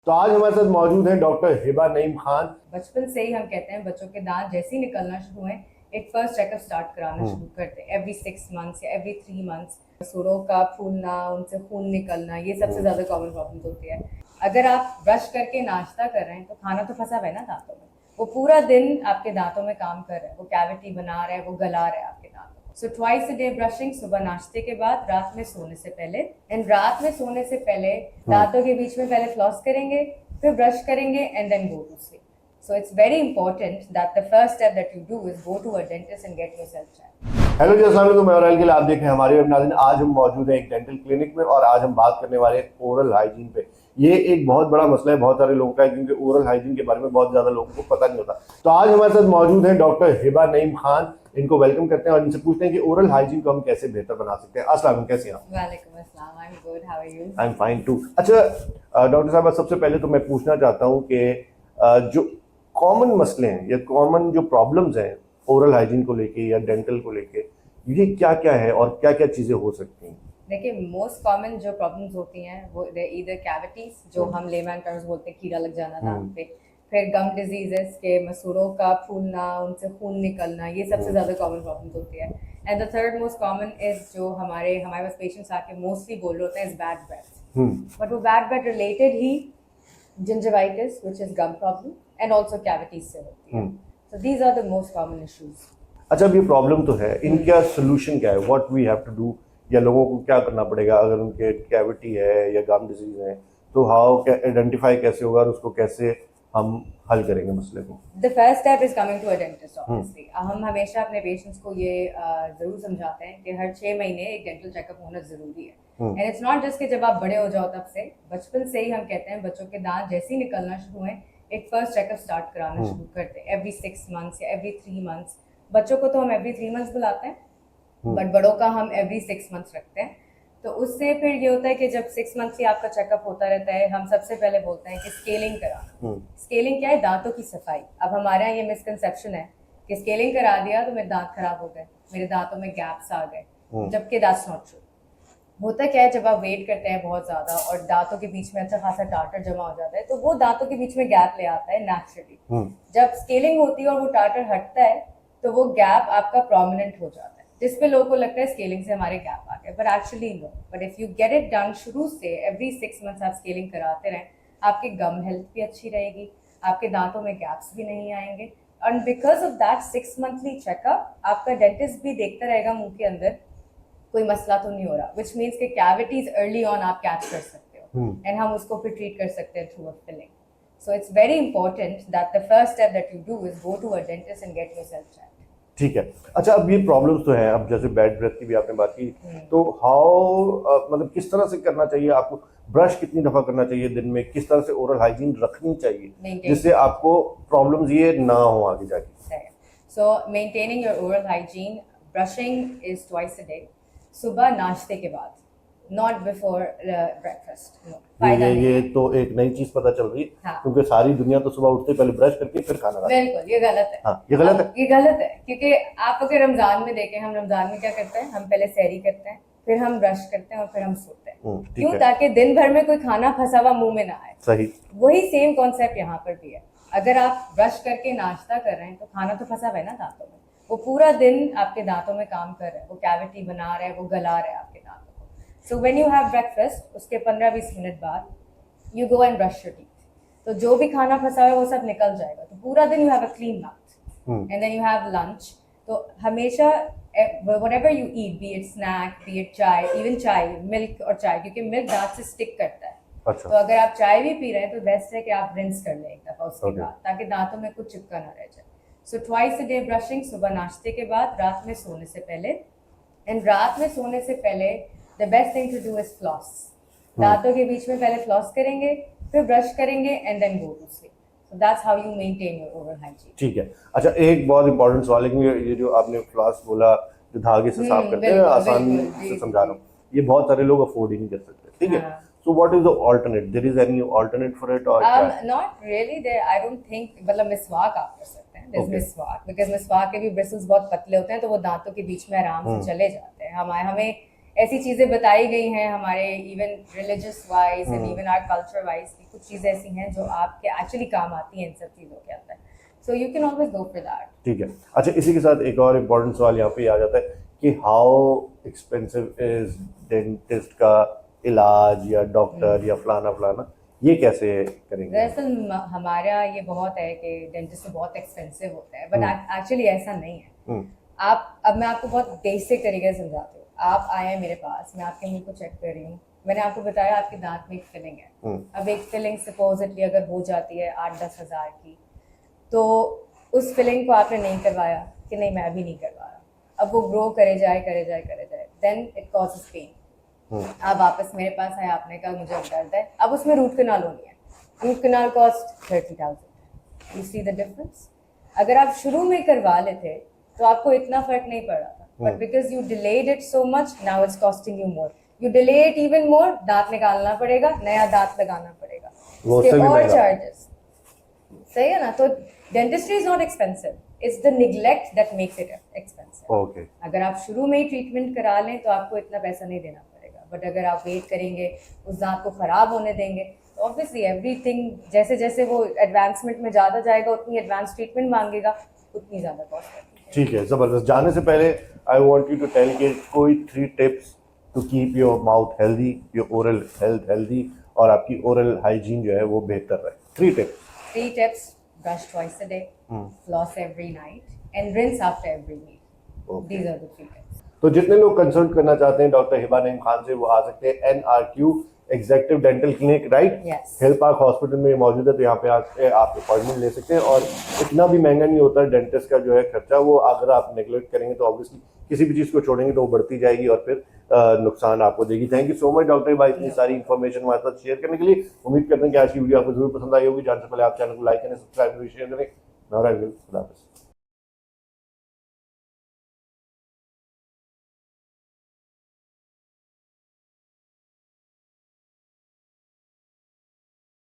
तो आज हमारे साथ मौजूद हैं डॉक्टर हिबा नईम खान। बचपन से ही हम कहते हैं बच्चों के दांत जैसे ही निकलना शुरू हुए एक फर्स्ट चेकअप स्टार्ट कराना शुरू करते हैं एवरी 6 मंथ्स या एवरी 3 मंथ्स। सुरों का फूलना, उनसे खून निकलना, ये सबसे ज्यादा कॉमन प्रॉब्लम होती है। अगर आप ब्रश करके नाश्ता कर रहे हैं तो खाना तो फंसा हुआ है ना दांतों में, वो पूरा दिन आपके दांतों में काम कर रहा है, वो कैविटी बना रहा है, वो गला रहा है आपके दांतों को। So twice a day brushing, सुबह नाश्ते के बाद, रात में सोने से पहले। एंड रात में सोने से पहले दांतों के बीच में पहले फ्लॉस करेंगे, फिर ब्रश करेंगे and then go to sleep. So it's very important that the first step that you do is go to a dentist and get yourself checked. Hello जी, अस्सलाम वालेकुम। मैं और के लिए आप देख रहे हैं हमारे वेब नाज़रीन। आज हम मौजूद हैं एक डेंटल क्लिनिक में और आज हम बात करने वाले हैं ओरल हाइजीन पे। ये एक बहुत बड़ा मसला है बहुत सारे लोगों का है, क्योंकि ओरल हाइजीन के बारे में बहुत ज़्यादा लोगों को पता नहीं होता। तो आज हमारे साथ मौजूद हैं डॉक्टर हिबा नईम खान। इनको वेलकम करते हैं और इनसे पूछते हैं कि ओरल हाइजीन को हम कैसे बेहतर बना सकते हैं। अस्सलाम वालेकुम, कैसे हैं आप? Walaikum assalam. I'm good. How are you? I am fine too. अच्छा डॉक्टर साहब, सबसे पहले तो मैं पूछना चाहता हूँ कि जो कॉमन मसले हैं या कॉमन जो प्रॉब्लम्स हैं ओरल हाइजीन को लेके या डेंटल को लेके, ये क्या क्या है और क्या क्या चीज़ें हो सकती हैं? देखिए, मोस्ट कॉमन जो प्रॉब्लम्स होती हैं वो इधर कैविटीज, जो हम लेमैन टर्म्स बोलते हैं, कीड़ा लग जाना दांत पे। फिर गम डिजीजेस के मसूड़ों का फूलना, उनसे खून निकलना, ये सबसे ज्यादा कॉमन प्रॉब्लम्स होती है। And the third most common is जो हमारे पास पेशेंट्स आके मोस्टली बोल रहे होते हैं, इज बैड ब्रेथ। बट वो बैड ब्रेथ रिलेटेड ही gingivitis, which is gum problem, and also cavities से होती है। So these are the most common issues. अच्छा, अब ये प्रॉब्लम तो है, इनका सोल्यूशन क्या है? What we have to do, या लोगों को क्या करना पड़ेगा अगर उनके कैविटी है या गम डिजीज है, तो हाउ आइडेंटिफाई कैसे होगा और उसको कैसे हम हल करेंगे मसले को? The first step is coming to a dentist, obviously. हम हमेशा अपने पेशेंट्स को ये जरूर समझाते हैं कि हर 6 महीने एक डेंटल चेकअप होना जरूरी है। एंड इट्स नॉट जस्ट कि जब आप बड़े हो जाओ तब से, बचपन से ही हम कहते हैं बच्चों के दांत जैसे ही निकलना शुरू हुए एक फर्स्ट चेकअप स्टार्ट कराना शुरू करते हैं एवरी 6 मंथ्स या एवरी 3 मंथ्स। बच्चों को तो हम एवरी 3 मंथ्स बुलाते हैं, बट बड़ों का हम एवरी 6 मंथ्स रखते हैं। तो उससे फिर ये होता है कि जब 6 मंथ से आपका चेकअप होता रहता है, हम सबसे पहले बोलते हैं कि स्केलिंग कराना। स्केलिंग क्या है? दांतों की सफाई। अब हमारे यहाँ ये मिसकंसेप्शन है कि स्केलिंग करा दिया तो मेरे दांत खराब हो गए, मेरे दांतों में गैप्स आ गए, जबकि दैट्स नॉट ट्रू। होता क्या है, जब आप वेट करते हैं बहुत ज्यादा और दांतों के बीच में अच्छा खासा टार्टर जमा हो जाता है, तो वो दांतों के बीच में गैप ले आता है नेचुरली। जब स्केलिंग होती है और वो टार्टर हटता है तो वो गैप आपका प्रोमिनेंट हो जाता है, जिसपे लोगों को लगता है स्केलिंग से हमारे गैप आ गए, but actually no. But if you get it done शुरू से, एवरी 6 मंथ्स आप स्केलिंग कराते रहें, आपकी गम हेल्थ भी अच्छी रहेगी, आपके दांतों में गैप्स भी नहीं आएंगे। And because of that 6 monthly checkup आपका डेंटिस्ट भी देखता रहेगा मुंह के अंदर कोई मसला तो नहीं हो रहा, विच मीन्स के कैविटीज अर्ली ऑन आप कैच कर सकते हो एंड हम उसको फिर ट्रीट कर सकते हैं through a filling. So it's very important that the first step that you do is go to a dentist and get yourself checked. ठीक है। अच्छा, अब ये प्रॉब्लम्स तो हैं, अब जैसे बैड ब्रेथ की भी आपने बात की, तो हाउ मतलब किस तरह से करना चाहिए आपको? ब्रश कितनी दफा करना चाहिए दिन में? किस तरह से ओरल हाइजीन रखनी चाहिए जिससे आपको प्रॉब्लम्स ये ना हो आगे जाके? सो maintaining your oral hygiene, brushing is twice a day, सुबह नाश्ते के बाद, नॉट बिफोर ब्रेकफास्ट। ये तो एक नई चीज पता चल रही है। हाँ। क्योंकि सारी दुनिया तो सुबह उठते पहले ब्रश करके फिर खाना खाती है। बिल्कुल, ये गलत है। हाँ, ये गलत है। ये गलत है क्योंकि आप अगर रमजान में देखें, हम रमजान में क्या करते हैं, हम पहले सहरी करते हैं, फिर हम ब्रश करते हैं और फिर हम सोते हैं। क्यों? ताकि दिन भर में कोई खाना फंसा हुआ मुंह में ना आए। सही। वही सेम कॉन्सेप्ट यहाँ पर भी है। अगर आप ब्रश करके नाश्ता कर रहे हैं तो खाना तो फंसा हुआ है ना दांतों में, वो पूरा दिन आपके दांतों में काम कर रहा है, वो कैविटी बना रहा है, वो गला रहा है आपके दांतों को। So when you have breakfast, उसके 15-20 मिनट बाद you go and brush your teeth, तो जो भी खाना फंसा है वो सब निकल जाएगा, तो पूरा दिन you have a clean mouth. And then you have lunch. तो हमेशा whatever you eat, be it snack, be it chai, even chai, milk और चाय, क्योंकि मिल्क दांत से स्टिक करता है। अच्छा। तो अगर आप चाय भी पी रहे हैं तो बेस्ट है कि आप रिंस कर लें एक दफा उसके बाद, ताकि दांतों में कुछ चिपका ना रह जाए। So twice a day brushing, सुबह नाश्ते के बाद, रात में सोने से पहले। एंड रात में सोने से पहले the best thing to do is floss. दांतों के बीच में पहले फ्लॉस करेंगे, फिर ब्रश करेंगे and then go to sleep. So that's how you maintain your oral hygiene. ठीक है। अच्छा, एक बहुत इंपॉर्टेंट सवाल है कि ये जो आपने फ्लॉस बोला, जो धागे से साफ करते हैं, आसानी से समझा रहा हूँ, ये बहुत सारे लोग अफोर्ड ही नहीं कर सकते। ठीक है। So what is the alternate? There is any alternate for it or not really there. I don't think, मतलब मिसवाक आप कर सकते हैं। There's मिसवाक, because मिसवाक के भी ब्रिसल्स बहुत पतले होते हैं, तो वो दांतों के बीच में आराम से चले जाते हैं। हमें ऐसी चीजें बताई गई हैं हमारे even religious wise and even our culture wise की कुछ चीजें ऐसी हैं जो आपके एक्चुअली काम आती हैं इन सब चीजों के अंदर, so you can always go for that. ठीक है। अच्छा, इसी के साथ एक और इम्पोर्टेंट सवाल यहाँ पे आ जाता है कि हाउ एक्सपेंसिव इज डेंटिस्ट का इलाज या डॉक्टर या फलाना फलाना, ये कैसे करेंगे? दरअसल हमारा ये बहुत है कि डेंटिस्ट तो बहुत एक्सपेंसिव होता है, बट एक्चुअली ऐसा नहीं है। अब मैं आपको बहुत बेसिक तरीके से समझाती हूँ। आप आए हैं मेरे पास, मैं आपके मुंह को चेक कर रही हूँ, मैंने आपको बताया आपके दांत में एक फिलिंग है। अब एक फिलिंग सपोजिटली अगर हो जाती है 8-10 हज़ार की, तो उस फिलिंग को आपने नहीं करवाया कि नहीं मैं अभी नहीं करवा रहा, अब वो ग्रो करे जाए देन इट कॉजेस पेन। आप वापस मेरे पास आए, आपने कहा मुझे अब दर्द है, अब उसमें रूट कनाल होनी है, root canal cost 30,000। You see the difference? अगर आप शुरू में करवा लेते तो आपको इतना फर्क नहीं पड़ रहा था, but because you delayed it so much, now it's costing you more. You delay it even more, दांत निकालना पड़ेगा, नया दांत लगाना पड़ेगा, उसके और चार्जेस। सही है ना? तो dentistry is not expensive, it's the neglect that makes it expensive. Okay. अगर आप शुरू में ही ट्रीटमेंट करा लें तो आपको इतना पैसा नहीं देना पड़ेगा, बट अगर आप वेट करेंगे, उस दांत को खराब होने देंगे, तो ऑब्वियसली एवरीथिंग जैसे जैसे वो एडवांसमेंट में ज़्यादा जाएगा, उतनी एडवांस ट्रीटमेंट मांगेगा, उतनी ज़्यादा कॉस्ट है। ठीक है, जबरदस्त। जाने से पहले I want you to tell कि कोई 3 tips to keep your mouth healthy, your oral health healthy, और आपकी ओरल हाइजीन जो है वो बेहतर रहे। 3 tips. 3 tips: brush twice a day, floss every night, and rinse after every meal. Okay. These are the 3 tips. तो जितने लोग कंसल्ट करना चाहते हैं डॉक्टर हिबा नईम खान से, वो आ सकते हैं NRQ executive dental clinic, right? Yes. Hill park hospital में मौजूद है, तो यहाँ पे आके आप अपॉइंटमेंट ले सकते हैं, और इतना भी महंगा नहीं होता डेंटिस्ट का जो है खर्चा, वो अगर आप नेग्लेक्ट करेंगे तो ऑब्वियसली किसी भी चीज़ को छोड़ेंगे तो वो बढ़ती जाएगी और फिर नुकसान आपको देगी। Thank you so much doctor Hiba, इतनी सारी इन्फॉर्मेशन हमारे साथ शेयर करने के लिए। उम्मीद करते हैं कि आज की वीडियो आपको जरूर पसंद आई होगी। जानने से पहले आप चैनल को लाइक करें, सब्सक्राइब करें, शेयर करें। खुदा हाफिज़।